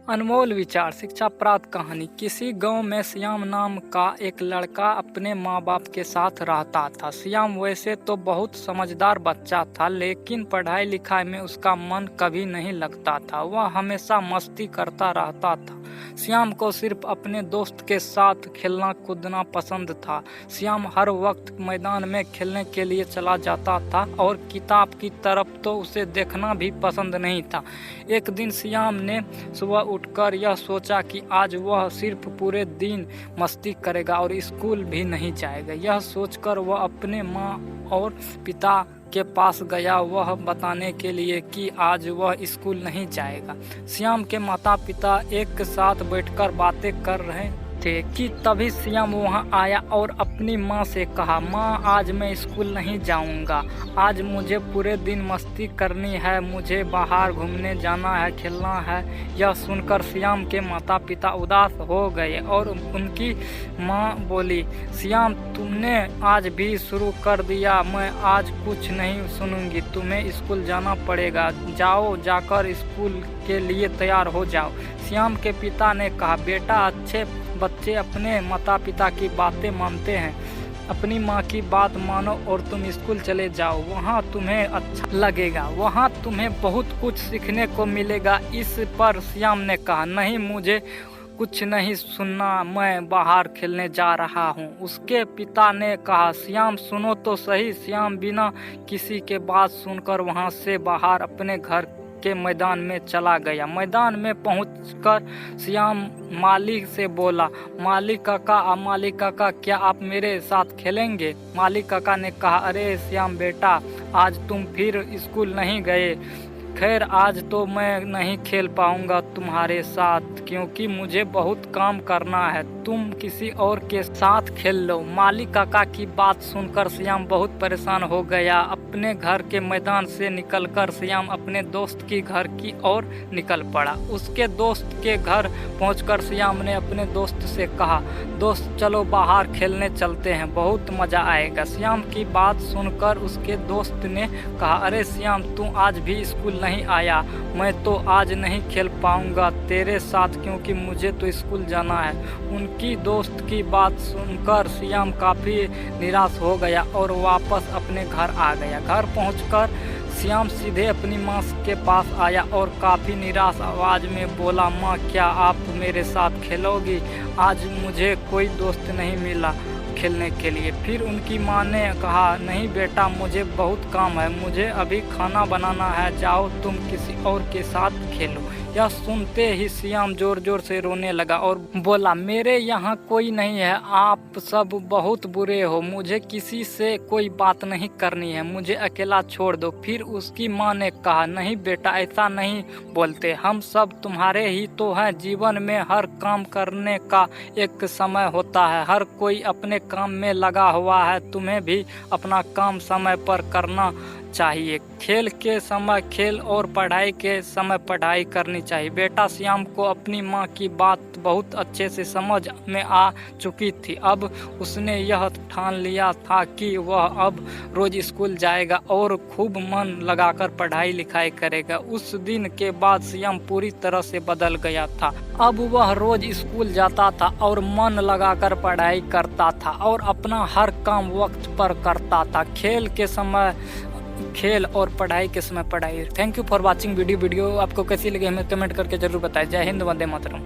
अनमोल विचार शिक्षा प्राप्त कहानी। किसी गांव में श्याम नाम का एक लड़का अपने माँ बाप के साथ रहता था। श्याम वैसे तो बहुत समझदार बच्चा था, लेकिन पढ़ाई लिखाई में उसका मन कभी नहीं लगता था। वह हमेशा मस्ती करता रहता था। श्याम को सिर्फ अपने दोस्त के साथ खेलना कूदना पसंद था। श्याम हर वक्त मैदान में खेलने के लिए चला जाता था और किताब की तरफ तो उसे देखना भी पसंद नहीं था। एक दिन श्याम ने सुबह उठकर यह सोचा कि आज वह सिर्फ पूरे दिन मस्ती करेगा और स्कूल भी नहीं जाएगा। यह सोचकर वह अपने माँ और पिता के पास गया, वह बताने के लिए कि आज वह स्कूल नहीं जाएगा। श्याम के माता पिता एक साथ बैठकर बातें कर रहे थे कि तभी श्याम वहां आया और अपनी माँ से कहा, माँ आज मैं स्कूल नहीं जाऊंगा, आज मुझे पूरे दिन मस्ती करनी है, मुझे बाहर घूमने जाना है, खेलना है। यह सुनकर श्याम के माता पिता उदास हो गए और उनकी माँ बोली, श्याम तुमने आज भी शुरू कर दिया, मैं आज कुछ नहीं सुनूंगी, तुम्हें स्कूल जाना पड़ेगा, जाओ जाकर स्कूल के लिए तैयार हो जाओ। श्याम के पिता ने कहा, बेटा अच्छे बच्चे अपने माता पिता की बातें मानते हैं, अपनी माँ की बात मानो और तुम स्कूल चले जाओ, वहाँ तुम्हें अच्छा लगेगा, वहाँ तुम्हें बहुत कुछ सीखने को मिलेगा। इस पर श्याम ने कहा, नहीं मुझे कुछ नहीं सुनना, मैं बाहर खेलने जा रहा हूँ। उसके पिता ने कहा, श्याम सुनो तो सही। श्याम बिना किसी के बात सुनकर वहाँ से बाहर अपने घर के मैदान में चला गया। मैदान में पहुंचकर श्याम मालिक से बोला, मालिक काका क्या आप मेरे साथ खेलेंगे? मालिक काका ने कहा, अरे श्याम बेटा आज तुम फिर स्कूल नहीं गए, खैर आज तो मैं नहीं खेल पाऊंगा तुम्हारे साथ क्योंकि मुझे बहुत काम करना है, तुम किसी और के साथ खेल लो। मालिक काका की बात सुनकर श्याम बहुत परेशान हो गया। अपने घर के मैदान से निकलकर श्याम अपने दोस्त की घर की ओर निकल पड़ा। उसके दोस्त के घर पहुंचकर श्याम ने अपने दोस्त से कहा, दोस्त चलो बाहर खेलने चलते हैं, बहुत मजा आएगा। श्याम की बात सुनकर उसके दोस्त ने कहा, अरे श्याम तू आज भी स्कूल नहीं आया, मैं तो आज नहीं खेल पाऊंगा तेरे साथ क्योंकि मुझे तो स्कूल जाना है। उनकी दोस्त की बात सुनकर श्याम काफ़ी निराश हो गया और वापस अपने घर आ गया। घर पहुंचकर श्याम सीधे अपनी माँ के पास आया और काफ़ी निराश आवाज़ में बोला, माँ क्या आप मेरे साथ खेलोगी? आज मुझे कोई दोस्त नहीं मिला खेलने के लिए। फिर उनकी माँ ने कहा, नहीं बेटा मुझे बहुत काम है, मुझे अभी खाना बनाना है, जाओ तुम किसी और के साथ खेलो। यह सुनते ही श्याम जोर जोर से रोने लगा और बोला, मेरे यहाँ कोई नहीं है, आप सब बहुत बुरे हो, मुझे किसी से कोई बात नहीं करनी है, मुझे अकेला छोड़ दो। फिर उसकी माँ ने कहा, नहीं बेटा ऐसा नहीं बोलते, हम सब तुम्हारे ही तो हैं, जीवन में हर काम करने का एक समय होता है, हर कोई अपने काम में लगा हुआ है, तुम्हें भी अपना काम समय पर करना चाहिए, खेल के समय खेल और पढ़ाई के समय पढ़ाई करनी चाहिए। बेटा श्याम को अपनी माँ की बात बहुत अच्छे से समझ में आ चुकी थी। अब उसने यह ठान लिया था कि वह अब रोज स्कूल जाएगा और खूब मन लगाकर पढ़ाई लिखाई करेगा। उस दिन के बाद श्याम पूरी तरह से बदल गया था। अब वह रोज स्कूल जाता था और मन लगाकर पढ़ाई करता था और अपना हर काम वक्त पर करता था। खेल के समय खेल और पढ़ाई के समय पढ़ाई। Thank you for watching video आपको कैसी लगी हमें कमेंट करके जरूर बताएं। जय हिंद, वंदे मातरम।